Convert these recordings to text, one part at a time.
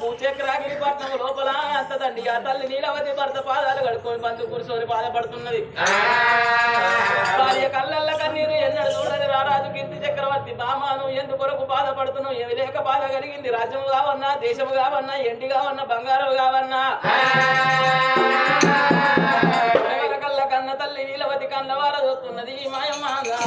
భూచక్రాగిరి పట్నం లోపల అంతదండి ఆ తల్లి నీలవతి భర్త పాదాలు కడుక్కొని బంధు కూర్చొని బాధపడుతున్నది. భార్య కళ్ళల్ల కన్నీరు ఎన్నడు చూడని రారాజు కీర్తి చక్రవర్తి బామాను ఎందుకొరకు బాధపడుతున్నావు? ఏమి లేక బాధ కలిగింది? రాజ్యము కావన్నా, దేశము కావన్నా, ఎండి కావన్నా, బంగారం కావన్నా, కళ్ళ కన్న తల్లి నీలవతి కన్న వార చూస్తున్నది మాయమ్మగా.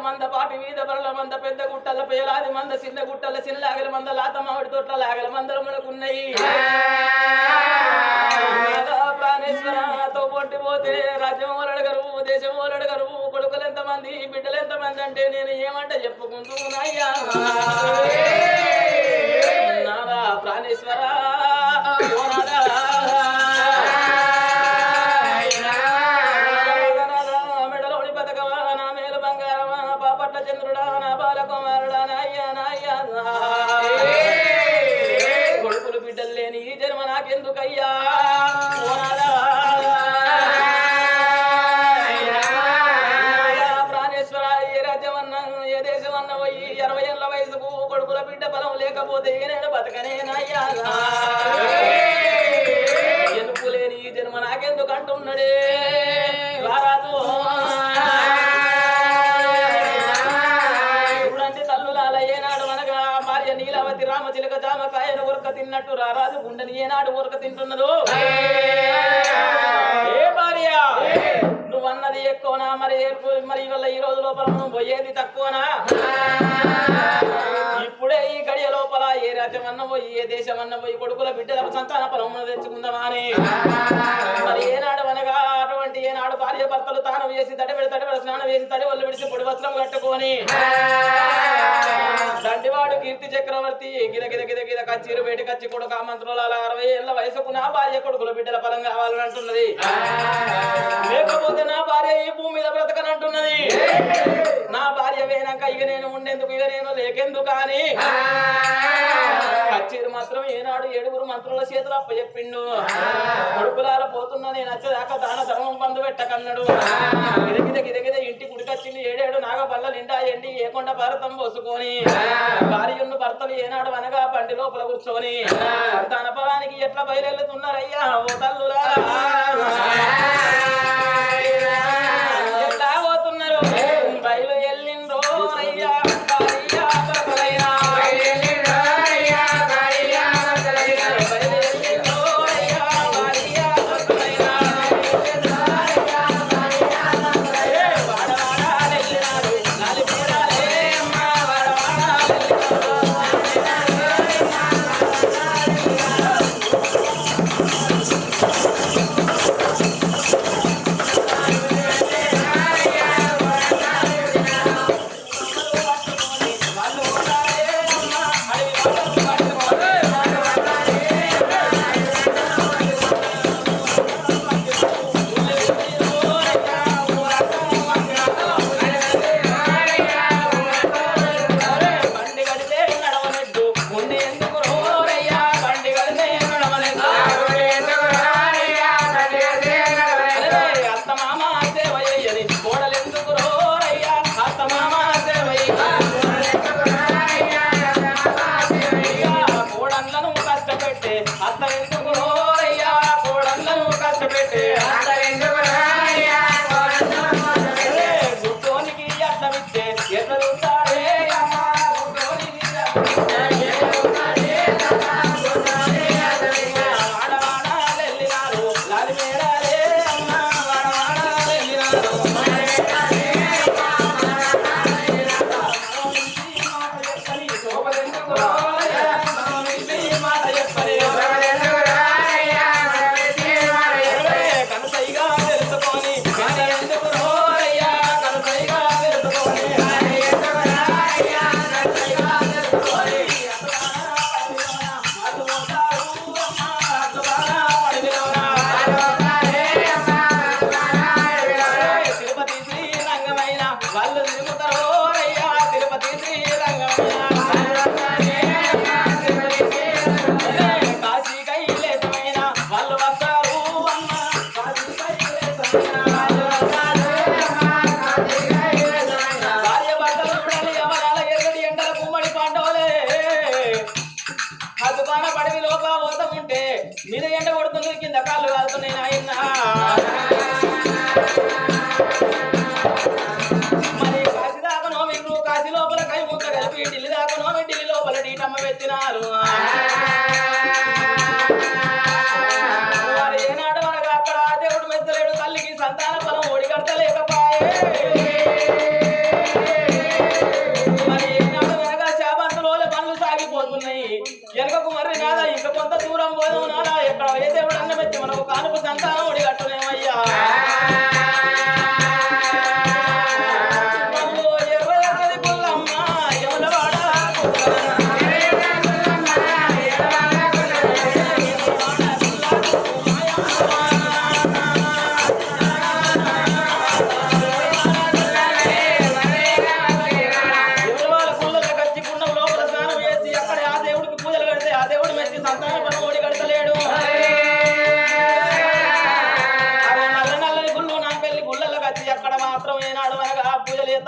మంద పాటి మీద బరల మంద పెద్ద గుట్టల పేలాది మంద చిన్న గుట్టల చిన్నలాగల మంద లాత మామిడి తోట్ల లాగల మందలు మనకున్నాయి. ప్రాణేశ్వరతో పొట్టి పోతే రాజ్యం వాళ్ళు అడగరు, దేశం వాళ్ళు అడగరు, కొడుకులు ఎంతమంది, బిడ్డలు ఎంతమంది అంటే నేను ఏమంటే చెప్పుకుంటున్నాయ్యా. నాదా ప్రాణేశ్వర చంద్రుడా నా బాలకుమారుడా నాయ్యా నాయ్యా కొడుకులు బిడ్డలు లేని ఈ జన్మ నాకెందుకయ్యా. ప్రాణేశ్వర ఏ రాజ్యం అన్నా ఏ దేశం అన్న పోయి 60 ఏళ్ల వయసుకు కొడుకుల బిడ్డ బలం లేకపోతే నేను బతకనే నాయ్యా. ఎందుకు లేని ఈ జన్మ నాకెందుకు అంటున్నాడే రారాదు. నీలవతి రామచిలక జామకాయను ఉరక తిన్నట్టు రారాజు గుండెని ఏనాడు ఉరక తింటున్నదో. ఏ భార్య నువ్వన్నది ఎక్కువనా? మరి వల్ల ఈ రోజు లోపల నువ్వు పోయేది తక్కువనా? ఇప్పుడే ఈ గడియ లోపల ఏ రాజ్యం అన్న పోయి ఏ దేశం అన్న పోయి కొడుకుల బిడ్డల సంతాన పరమును తెచ్చుకుందామా అని మరి ఏనాడు అనగా అటువంటి ఏనాడు భార్య భర్తలు తాను వేసి తడిబెడి స్నానం వేసి తడి ఒళ్ళు విడిచి పొడి వస్త్రం కట్టుకొని దండివాడు కీర్తి చక్రవర్తి గిద గిద గిద గిద కచ్చిరు బయట కచ్చి కొడుకు ఆ మంత్రులు అలా 60 ఏళ్ల వయసుకు నా భార్య కొడుకుల బిడ్డల ఫలం కావాలని అంటున్నది. లేకపోతే నా భార్య ఈ భూమి మీద బ్రతకనంటున్నది. నా భార్య వేనాక ఇక నేను ఉండేందుకు ఇక నేను లేకెందుకు అని కచ్చిరు మాత్రం ఏనాడు 7 మంత్రుల చేతులు అప్ప చెప్పిండు. కొడుకులాల పోతున్నా నేను వచ్చేదాకా దాన ధర్మం బంధు పెట్టకన్నాడు. గిద గిద గిద ఇంటి గుడికొచ్చింది 7 నాగ బల్ల నిండా ఎండి ఏకొండ భారతం పోసుకొని భార్యను భర్తలు ఏనాడు అనగా బండి లోపల కూర్చొని సంతాన పొలానికి ఎట్లా బయలుతున్నారయ్యా ఓ తల్లులా. ఎట్లా పోతున్నారు? బయలు ఎల్లిండ్రో అయ్యా భార్య భర్తలు చూడాలి యమనాల ఎరగడి ఎండల గుమ్మడి పంటోలే అదుపాన పడవి లోపల పోతం ఉంటే మీద ఎండ కొడుతుంది కింద కాళ్ళు కాలుతున్నాయి నాయన మరి కాశీ దాకనో మీరు కాశీ లోపల కై ముద్ద కలిపి ఢిల్లీ దాకనో ఢిల్లీ లోపల డీటమ్మ పెట్టినారు మరి ఏనాడు అనగా అక్కడ దేవుడు మెచ్చలేడు తల్లికి సంతాన ఫలం ఓడిగడతలేకపాయే మరి ఏనాడు అనగా శాబంతులోల పనులు సాగిపోతున్నాయి వెనకకు మర్రి నాదా ఇంకా కొంత దూరం పోదాం నాదా ఎక్కడ ఏ దేవుడు అన్న పెట్టి మనకు కానుపు సంతానం ఓడిగట్టునేమయ్యా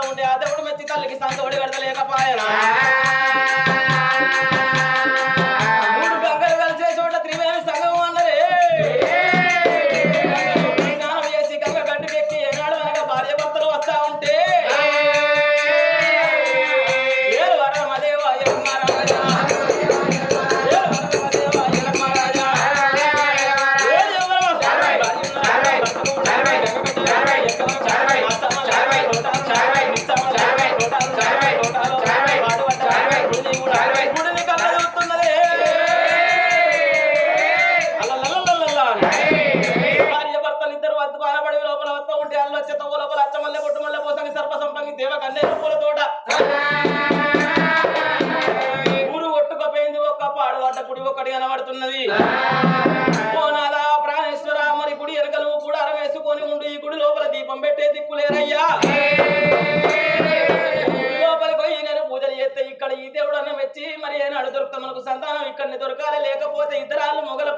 ఉండే ఆ దేవుడు మెచ్చి తల్లికి సంతోడి కడతలేకపాయనా మూడు గంగలు కలిసే చోట త్రివేణి సంగమం అన్నదే స్నానం చేసి గంగ గడ్డి పెట్టి ఏనాడు అనగా భార్య భర్తలు వస్తా ఉంటే ఏడు వరమదేవ యమరాజా ఊరు ఒట్టుకపోయింది ఒక్క పాడువాట గుడి ఒక్కటి కనబడుతున్నది పోనాదా ప్రాణేశ్వర మరి గుడి ఎరకలు కూడా అరవేసుకొని ఉండు ఈ గుడి లోపల దీపం పెట్టే దిక్కులేరయ్యా గుడి లోపలికి పోయి నేను పూజలు చేస్తే ఇక్కడ ఈ దేవుడు అన్న మెచ్చి మరి ఏనాడు దొరుకుతా మనకు సంతానం ఇక్కడిని దొరకాలి లేకపోతే ఇతరాలు మొగల